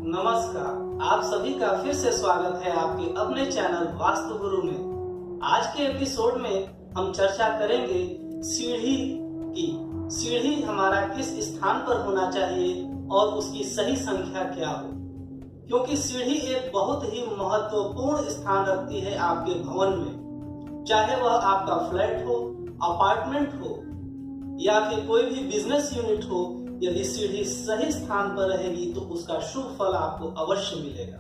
नमस्कार, आप सभी का फिर से स्वागत है आपके अपने चैनल वास्तु गुरु में। आज के एपिसोड में हम चर्चा करेंगे सीढ़ी की। सीढ़ी हमारा किस स्थान पर होना चाहिए और उसकी सही संख्या क्या हो, क्योंकि सीढ़ी एक बहुत ही महत्वपूर्ण स्थान रखती है आपके भवन में। चाहे वह आपका फ्लैट हो, अपार्टमेंट हो या फिर कोई भी बिजनेस यूनिट हो, यदि सीढ़ी सही स्थान पर रहेगी तो उसका शुभ फल आपको अवश्य मिलेगा।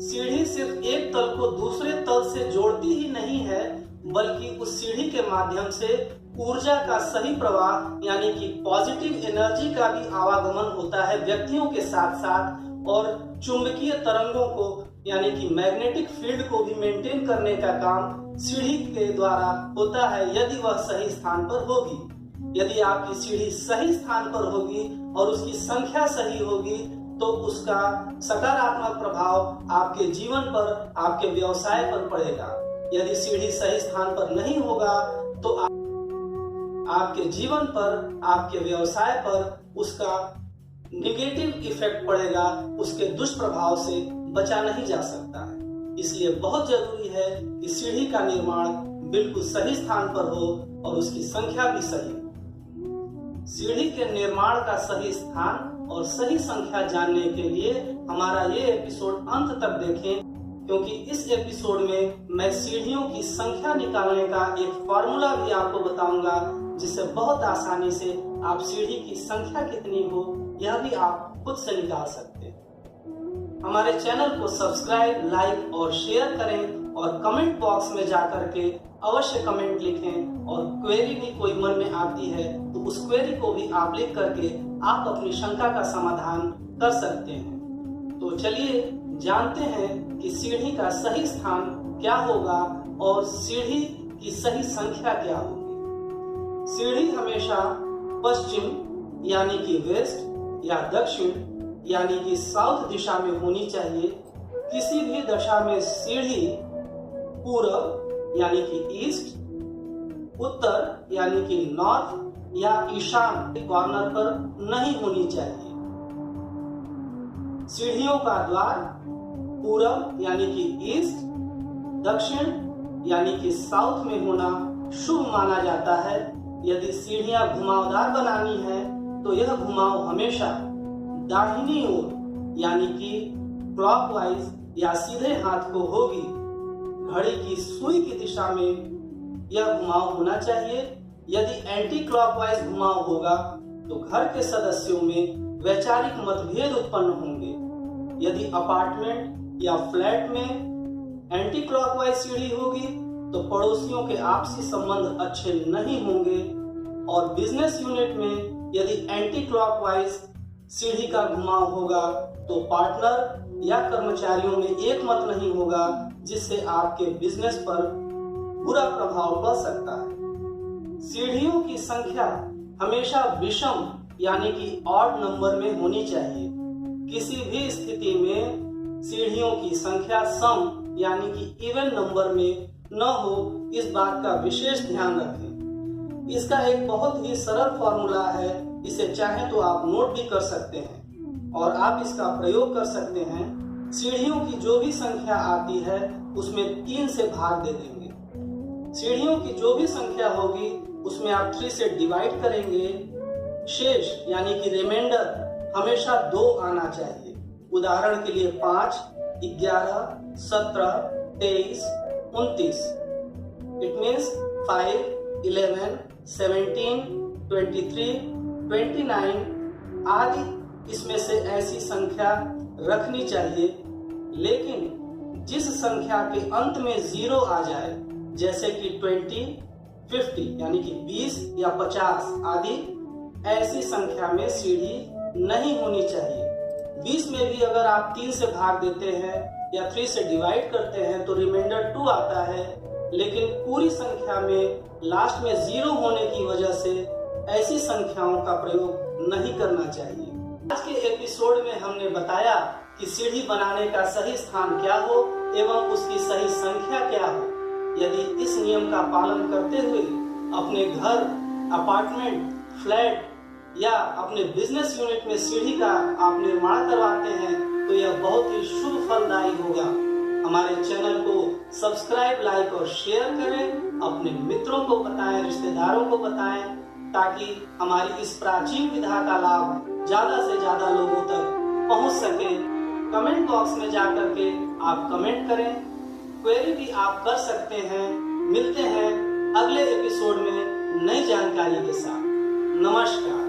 सीढ़ी सिर्फ एक तल को दूसरे तल से जोड़ती ही नहीं है, बल्कि उस सीढ़ी के माध्यम से ऊर्जा का सही प्रवाह यानी कि पॉजिटिव एनर्जी का भी आवागमन होता है व्यक्तियों के साथ साथ, और चुंबकीय तरंगों को यानी कि मैग्नेटिक फील्ड को भी मेंटेन करने का काम सीढ़ी के द्वारा होता है, यदि वह सही स्थान पर होगी। यदि आपकी सीढ़ी सही स्थान पर होगी और उसकी संख्या सही होगी तो उसका सकारात्मक प्रभाव आपके जीवन पर, आपके व्यवसाय पर पड़ेगा। यदि सीढ़ी सही स्थान पर नहीं होगा तो आपके जीवन पर, आपके व्यवसाय पर उसका नेगेटिव इफेक्ट पड़ेगा, उसके दुष्प्रभाव से बचा नहीं जा सकता है। इसलिए बहुत जरूरी है कि सीढ़ी का निर्माण बिल्कुल सही स्थान पर हो और उसकी संख्या भी सही। सीढ़ी के निर्माण का सही स्थान और सही संख्या जानने के लिए हमारा ये एपिसोड अंत तक देखें, क्योंकि इस एपिसोड में मैं सीढ़ियों की संख्या निकालने का एक फॉर्मूला भी आपको बताऊंगा, जिससे बहुत आसानी से आप सीढ़ी की संख्या कितनी हो यह भी आप खुद से निकाल सकते हैं। हमारे चैनल को सब्सक्राइब, लाइक और शेयर करें और कमेंट बॉक्स में जाकर के अवश्य कमेंट लिखें, और क्वेरी भी कोई मन में आती है तो उस क्वेरी को भी आप लिख करके आप अपनी शंका का समाधान कर सकते हैं। तो चलिए जानते हैं कि सीढ़ी का सही स्थान क्या होगा और सीढ़ी की सही संख्या क्या होगी। सीढ़ी हमेशा पश्चिम यानी कि वेस्ट या दक्षिण यानी कि साउथ दिशा में होनी चाहिए। किसी भी दशा में सीढ़ी पूरब यानी कि ईस्ट, उत्तर यानी कि नॉर्थ या ईशान के कॉर्नर पर नहीं होनी चाहिए। सीढ़ियों का द्वार पूरब यानी कि ईस्ट, दक्षिण यानी कि साउथ में होना शुभ माना जाता है। यदि सीढ़ियां घुमावदार बनानी है तो यह घुमाव हमेशा दाहिनी ओर यानी कि क्लॉकवाइज या सीधे हाथ को होगी। घड़ी की सुई की दिशा में यह घुमाव होना चाहिए। यदि एंटी क्लॉकवाइज घुमाव होगा तो घर के सदस्यों में वैचारिक मतभेद उत्पन्न होंगे। यदि अपार्टमेंट या फ्लैट में एंटी क्लॉकवाइज सीढ़ी होगी तो पड़ोसियों के आपसी संबंध अच्छे नहीं होंगे, और बिजनेस यूनिट में यदि एंटी क्लॉकवाइज सीढ़ी का घुमाव होगा तो पार्टनर या कर्मचारियों में एक मत नहीं होगा, जिससे आपके बिजनेस पर बुरा प्रभाव पड़ सकता है। सीढ़ियों की संख्या हमेशा विषम यानी कि ऑड नंबर में होनी चाहिए। किसी भी स्थिति में सीढ़ियों की संख्या सम यानी कि इवन नंबर में न हो, इस बात का विशेष ध्यान रखें। इसका एक बहुत ही सरल फॉर्मूला है, इसे चाहे तो आप नोट भी कर सकते हैं और आप इसका प्रयोग कर सकते हैं। सीढ़ियों की जो भी संख्या आती है उसमें 3 से भाग दे देंगे। सीढ़ियों की जो भी संख्या होगी उसमें आप 3 से डिवाइड करेंगे। शेष यानी कि रिमाइंडर हमेशा 2 आना चाहिए। उदाहरण के लिए 5, 11, 17, 23, 29। इट मीन्स 5, 11, 17, 23, 29 आदि इसमें से ऐसी संख्या रखनी चाहिए। लेकिन जिस संख्या के अंत में 0 आ जाए, जैसे कि 20, 50 यानी कि 20 या 50 आदि, ऐसी संख्या में सीढ़ी नहीं होनी चाहिए। 20 में भी अगर आप 3 से भाग देते हैं या 3 से डिवाइड करते हैं तो रिमाइंडर 2 आता है, लेकिन पूरी संख्या में लास्ट में 0 होने की वजह से ऐसी संख्याओं का प्रयोग नहीं करना चाहिए। आज के एपिसोड में हमने बताया कि सीढ़ी बनाने का सही स्थान क्या हो एवं उसकी सही संख्या क्या हो। यदि इस नियम का पालन करते हुए अपने घर, अपार्टमेंट, फ्लैट या अपने बिजनेस यूनिट में सीढ़ी का आप निर्माण करवाते हैं तो यह बहुत ही शुभ फलदायी होगा। हमारे चैनल को सब्सक्राइब, लाइक और शेयर करें, अपने मित्रों को बताएं, रिश्तेदारों को बताएं, ताकि हमारी इस प्राचीन विधा का लाभ ज्यादा से ज्यादा लोगों तक पहुंच सके। कमेंट बॉक्स में जाकर के आप कमेंट करें, क्वेरी भी आप कर सकते हैं। मिलते हैं अगले एपिसोड में नई जानकारी के साथ। नमस्कार।